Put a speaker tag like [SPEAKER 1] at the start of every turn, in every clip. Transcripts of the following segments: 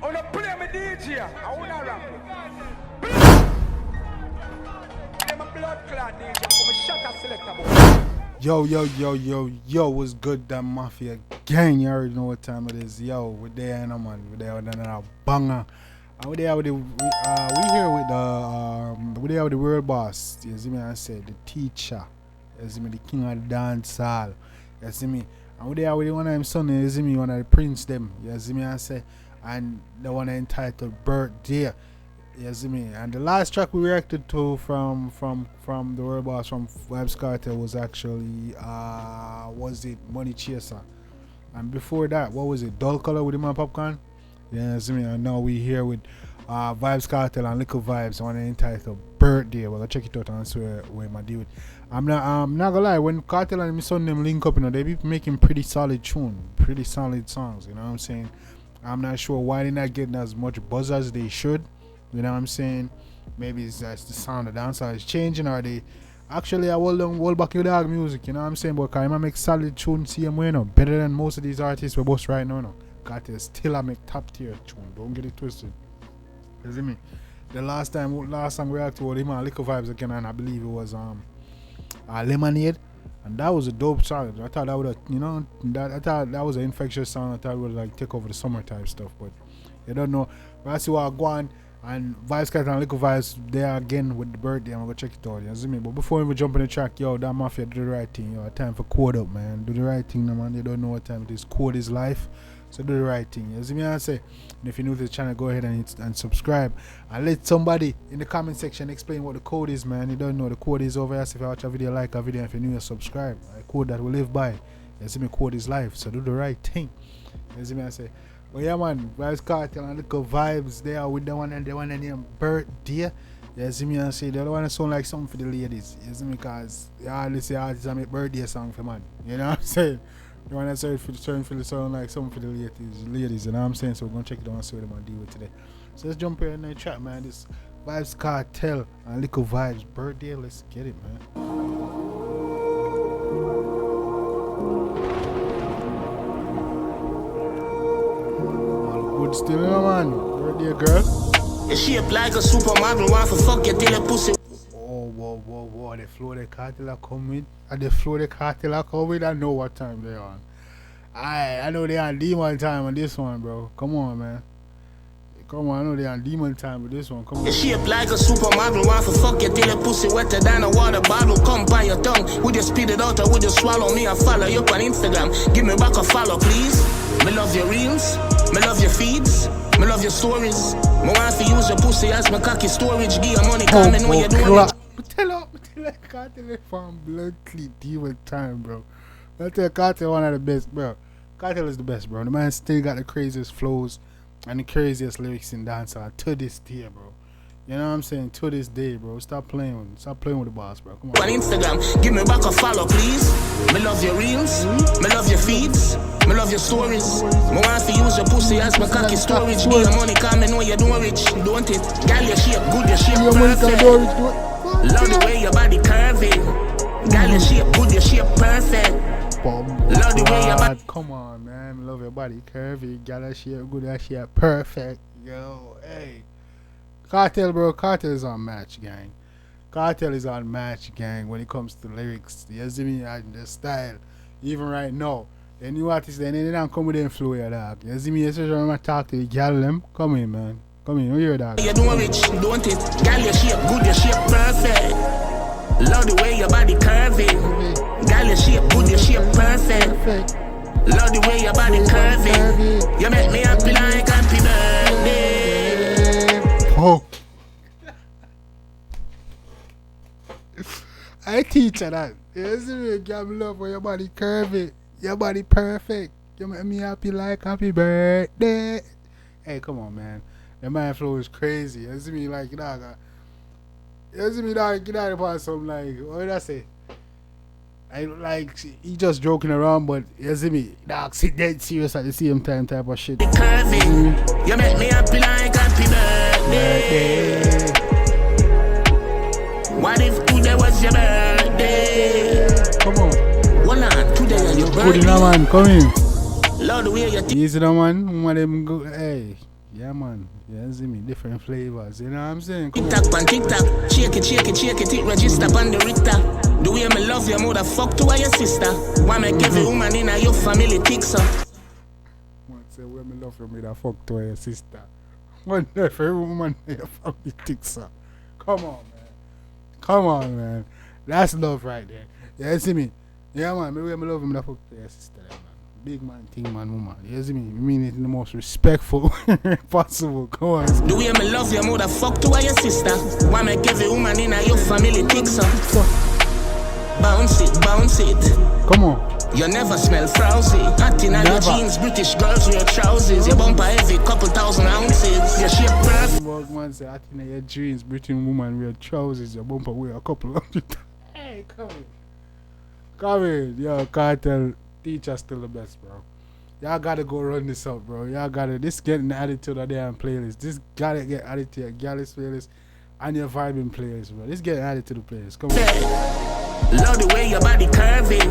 [SPEAKER 1] wanna play me DJ. I wanna rap. Play my blood clot DJ. Come and shut up selector boy.
[SPEAKER 2] Yo, what's good, that Mafia gang? You already know what time it is. Yo, we're there, no man. We're there with another banger. And we're there with the, we here with the, we're there with the world boss. You see me, I said, the teacher. You see me, the king of the dance hall. You see me, and we're there with one of them son. You see me, one of the prince them. You see me, I say, and the one entitled Birthday. You see me, and the last track we reacted to from the world boss from Vybz Kartel was actually was it Money Chaser, and before that, what was it, Dull Color with him and Popcorn? Yeah, you see me, and now we here with Vybz Kartel and Likkle Vybz, one entitled Birthday. We're gonna check it out and see where my deal with. I'm not gonna lie, when Kartel and his son them link up, you know, they be making pretty solid tune, pretty solid songs. You know what I'm saying? I'm not sure why they're not getting as much buzz as they should. You know what I'm saying? Maybe it's just the sound of the dancehall is changing, or they actually I hold back your dog music, you know what I'm saying? But I make solid tune same way, you know, better than most of these artists we both right now, you know. Kartel still I make top tier tune, don't get it twisted. You see me? The last time we reacted to him and Likkle Vybz again, and I believe it was Lemonade, and that was a dope song. I thought that would have, you know, I thought that was an infectious song. I thought it would like take over the summer type stuff, but you don't know. But I see what I go on. And Vybz Kartel and Likkle Vybz there again with the birthday. I'm gonna check it out, you see me? But before we jump in the track, yo, that Mafia do the right thing, yo. Time for code up, man. Do the right thing, no, man. You don't know what time it is. Code is life. So do the right thing. You see me? I say, and if you're new to the channel, go ahead and subscribe. And let somebody in the comment section explain what the code is, man. You don't know the code is over here. So if you watch a video, like a video. If you're new, subscribe. A code that we live by. You see me? Code is life. So do the right thing. You see me? I say. Well, yeah, man, Vybz Kartel and Likkle Vybz, they are with the one named Birthday. You see me, and say they don't want to sound like something for the ladies. You see me, because they always say artists make birthday song for man. You know what I'm saying? They want to say for the sound like something for the ladies. You know what I'm saying? So we're going to check it out and see what they're going to deal with today. So let's jump in the chat, man. This Vybz Kartel and Likkle Vybz Birthday. Let's get it, man. Still in a man, birthday girl.
[SPEAKER 3] It's shaped like a supermodel, want to fuck your till a pussy.
[SPEAKER 2] Oh, whoa, the Floridian Kartel are coming. And the Floridian Kartel are coming. I know what time they're on. I know they're on demon time on this one, bro. Come on, man. Come on, I know they're on demon time with this one. Come on.
[SPEAKER 3] It's shaped like a supermodel, want to fuck your till a pussy wetter than a water bottle. Come by your tongue. Would you spit it out or would you swallow me? I follow you up on Instagram. Give me back a follow, please. Me love your reels. Me love your feeds, me love your stories. Me want to use your pussy as my cocky storage. Give your money, come and know you're doing it.
[SPEAKER 2] Tell Kartel from blood clean demon time, bro. I tell Kartel one of the best, bro. Kartel is the best, bro. The man still got the craziest flows and the craziest lyrics in dancehall to this day, bro. You know what I'm saying? To this day, bro. Stop playing with the boss, bro. Come on.
[SPEAKER 3] On Instagram, give me back a follow, please. Me love your reels, me love your feeds. Me love your stories. Me want to use your pussy as my cocky storage. Give your money, come and know you're doing rich. Don't it? Girl, your shape good, your shape perfect. Love the way your body curvy. Girl, your shape good, your shape perfect. Love the way your body.
[SPEAKER 2] Come on, man. Love your body curvy. Girl, your shape good, your shape perfect. Yo, hey. Kartel, bro. Kartel is on match, gang. Kartel is on match, gang, when it comes to lyrics. You see me? And the style. Even right now. The new artists, they don't come with them flow, your dog. You see me, especially when I talk to the girl, them. Come in, man. Come in, you hear that?
[SPEAKER 3] You're doing rich, don't it? Girl, your shape good, your shape perfect. Love the way your body curvy. Girl, your shape good, your shape perfect. Love the way your body curvy. You make me happy like happy birthday.
[SPEAKER 2] Oh. I teach her that. You see me, girl, love for your body curvy. Your body perfect. You make me happy like happy birthday. Hey, come on, man. The man flow is crazy. You see me like dog. You see me dog get out about some like what did I say? I like he just joking around, but you see me dog sit dead serious at the same time type of shit.
[SPEAKER 3] Curvy. You make me happy like happy birthday. What if today was your birthday?
[SPEAKER 2] Come on.
[SPEAKER 3] Today on your
[SPEAKER 2] birthday. Good enough, man. Come in.
[SPEAKER 3] Lord, the way you
[SPEAKER 2] easy, no, man. One of them go. Hey, Yeah, man. Yeah, see me, different flavors. You know what I'm saying? Come
[SPEAKER 3] TikTok pan TikTok, shake it, register pan the Richter. The way me love your mother, fuck to your sister. Why make every woman in your family ticks up?
[SPEAKER 2] Man, say, where me love you, me that fuck to your sister. One day, for every woman in your family ticks up. Come on, man. Come on, man. That's love right there. Yeah, see me? Yeah, man, me way me love you, me that fuck to your sister, man. Big man thing, man, woman. You see me? I mean it in the most respectful possible. Come on.
[SPEAKER 3] The way me love your mother, fuck to your sister. Why make every woman in your family ticks up? Bounce it.
[SPEAKER 2] Come on.
[SPEAKER 3] You never smell frowsy. Hot in your jeans, British girls wear trousers. Your bumper heavy, couple 1,000 ounces. Your shape perfect.
[SPEAKER 2] Man say, hot in your jeans, British woman wear trousers. Your bumper wear a couple of Hey, come in. Come in. Yo, Kartel. Teacher still the best, bro. Y'all gotta go run this up, bro. Y'all gotta this getting added to the damn playlist. This gotta get added to your Gallus playlist and your vibing playlist, bro. This getting added to the playlist. Come on.
[SPEAKER 3] Love the way your body curving.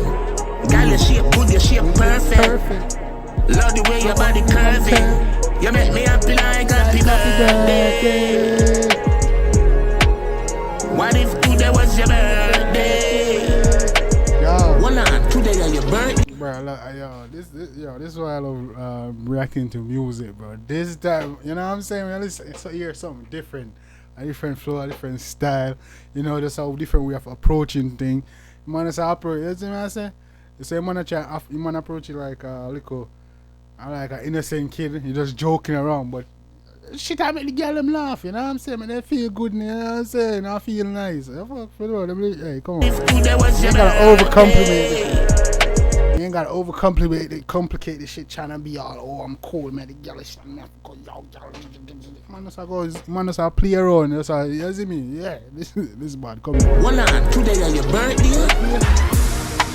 [SPEAKER 3] Gal, your shape good, your shape perfect. Love the way your body curving. You make me happy like happy birthday. What if today was your birthday? Hold on, today is your birthday.
[SPEAKER 2] Bro, this is why I love reacting to music, bro. This time, you know what I'm saying? Man, let's hear something different, a different flow, a different style. You know, just a different way of approaching thing. Man, it's approach. You see what I'm saying? You say you man approach it like a little, like an innocent kid. You're just joking around, but shit, I make the girl them laugh. You know what I'm saying? Man, they feel good. You know what I'm saying? I feel nice. Hey, come on. You gotta overcomplicate. You ain't gotta complicate this shit trying to be all, oh, I'm cool, man. The girl is man, just a play around. You see me? Yeah, this is bad. Come on.
[SPEAKER 3] Hold on, today is your birthday.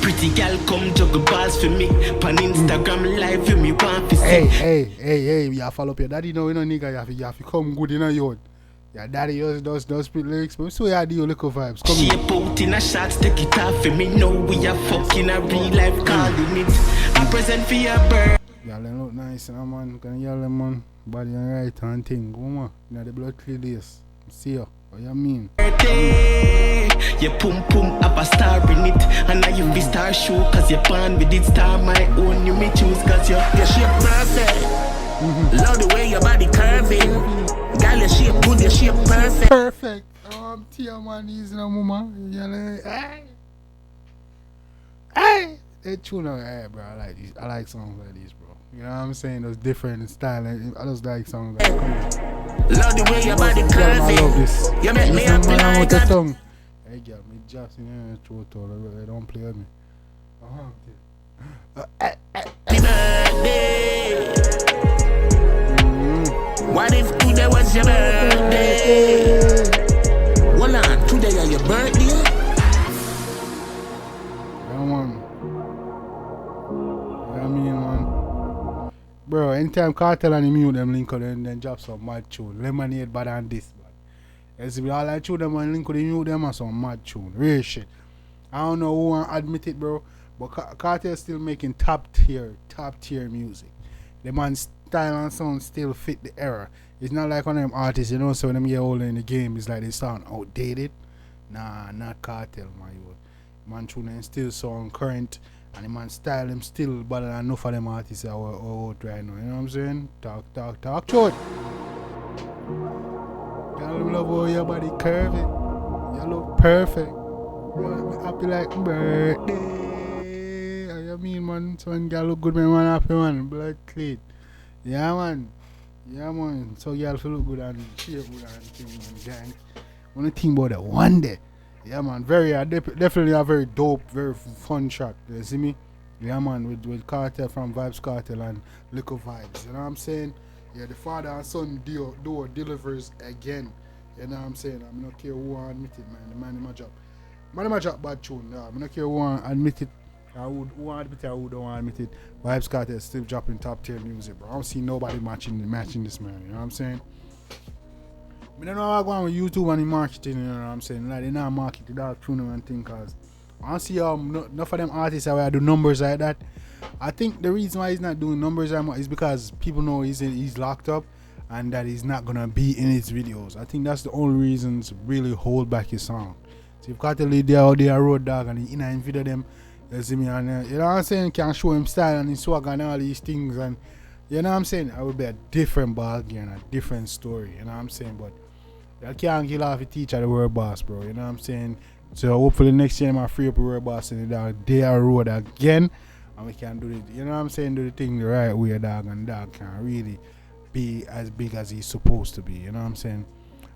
[SPEAKER 4] Pretty girl come juggle balls for me. Pan Instagram live for me, want to see.
[SPEAKER 2] Hey, you follow up your daddy now, you know, nigga, you have to come good in a yard. Your daddy does spit lyrics, but so you do your Likkle Vybz. Come
[SPEAKER 4] she put in a shots, take it off for me. Know we are fucking a real life calling it. I present for your birth.
[SPEAKER 2] Y'all look nice, man. Can you yell them, man? Body and right hand thing. Go on. You know the blood clear this. See ya. What you mean?
[SPEAKER 4] Your pum pum have a star in it. And now you be star show cause you're born with it. Star my own, you may choose cause your
[SPEAKER 3] shape perfect. Love the way your body curving. Girl, your shape good, your shape perfect.
[SPEAKER 2] Perfect. I'm tear my knees now, mama. Hey! They tune out, hey, bro. I like these. I like songs like these, bro. You know what I'm saying? Those different style. I just like songs like this.
[SPEAKER 3] Love the way your body curving.
[SPEAKER 2] I love this.
[SPEAKER 3] You make me happy like
[SPEAKER 2] that. Hey, girl, me just in the throat all. They don't play with me.
[SPEAKER 3] Happy birthday. What if today was your birthday? Hold on, today is your birthday?
[SPEAKER 2] Yeah, man. I mean, man. Bro, anytime Kartel and the mute them link up, then drop some mad tune. Lemonade better than this, man. You see, all I tune them and link up the mute them and some mad tune. Real shit. I don't know who want to admit it, bro, but Kartel still making top tier music. The man's style and sound still fit the era. It's not like one of them artists, you know, so when them get older in the game, it's like they sound outdated. Nah, not Kartel, my youth. Man tune still sound current, and the man style them still better than enough of them artists that are out right now. You know what I'm saying? Talk short. Tell them love how your body curving. You look perfect. You happy like birthday. You mean, man? So when girl look good, man, happy, man. Blood clean. Yeah, man. So y'all feel look good and cheer good and thing, man, gang. Wanna think about that one day. Yeah, man. Definitely a very dope, very fun track. You see me? Yeah, man. With Kartel from Vybz Kartel and Likkle Vybz. You know what I'm saying? Yeah, the father and son duo delivers again. You know what I'm saying? I'm not care who want admit it, man. The man in my job. Man in my job bad tune. Yeah, I'm not care who want admit it. Who want admit it or who don't want admit it. Vybz Kartel is still dropping top tier music, bro. I don't see nobody matching this man. You know what I'm saying? I don't know how I go on with YouTube and the marketing, you know what I'm saying? Like, they not market the dark tune and thing, cause I don't see enough of them artists that will do numbers like that. I think the reason why he's not doing numbers anymore is because people know he's locked up, and that he's not gonna be in his videos. I think that's the only reason to really hold back his song. So if Kartel lead there out there road dog and he in a video them, you see me, and you know what I'm saying, he can show him style and his swag and all these things, and you know what I'm saying, it would be a different ball game, a different story, you know what I'm saying. But you can't kill off a teacher the word boss, bro, you know what I'm saying. So hopefully next year I'm free up a word boss and the dog there road again, and we can do it, you know what I'm saying, do the thing the right way, dog, and dog can really be as big as he's supposed to be, you know what I'm saying.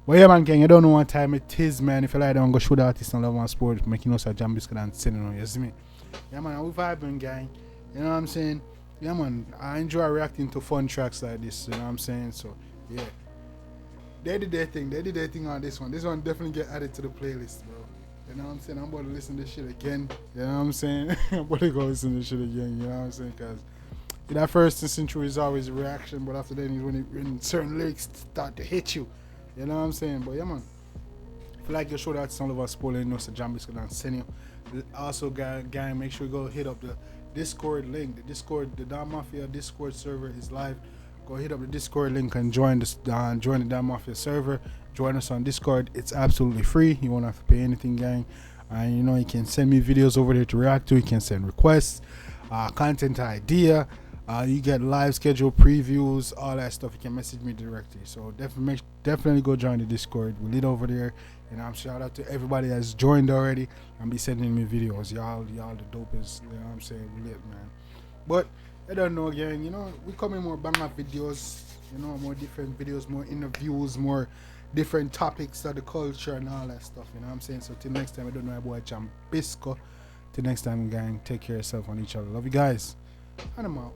[SPEAKER 2] But yeah, man, gang, you don't know what time it is, man. If you like, don't go show the artist and love and sport, making us a Jambisco and sending on, you see me. Yeah, man, we vibing, gang, you know what I'm saying. Yeah, man, I enjoy reacting to fun tracks like this, you know what I'm saying. So yeah, they did their thing on this one. This one definitely get added to the playlist, bro. You know what I'm saying. I'm about to listen to this shit again, you know what I'm saying. I'm about to go listen to this shit again, you know what I'm saying, because that first intro is always a reaction, but after that is when certain lyrics start to hit you, you know what I'm saying. But yeah, man, if you like your show, that's all of us spoiling us, the Jambisco and send you. Also, gang, make sure you go hit up the Discord link. The Dam Mafia Discord server is live. Go hit up the Discord link and join the Dam Mafia server. Join us on Discord. It's absolutely free. You won't have to pay anything, gang. And you know, you can send me videos over there to react to. You can send requests, content idea. You get live schedule previews, all that stuff. You can message me directly. So definitely go join the Discord. We lit over there. And I'm shout out to everybody that's joined already and be sending me videos. Y'all the dopest. You know what I'm saying? We lit, man. But I don't know, gang. You know, we come in more banger videos. You know, more different videos, more interviews, more different topics of the culture and all that stuff. You know what I'm saying? So till next time, I don't know about Jambisco. Till next time, gang. Take care of yourself and each other. Love you guys. And I'm out.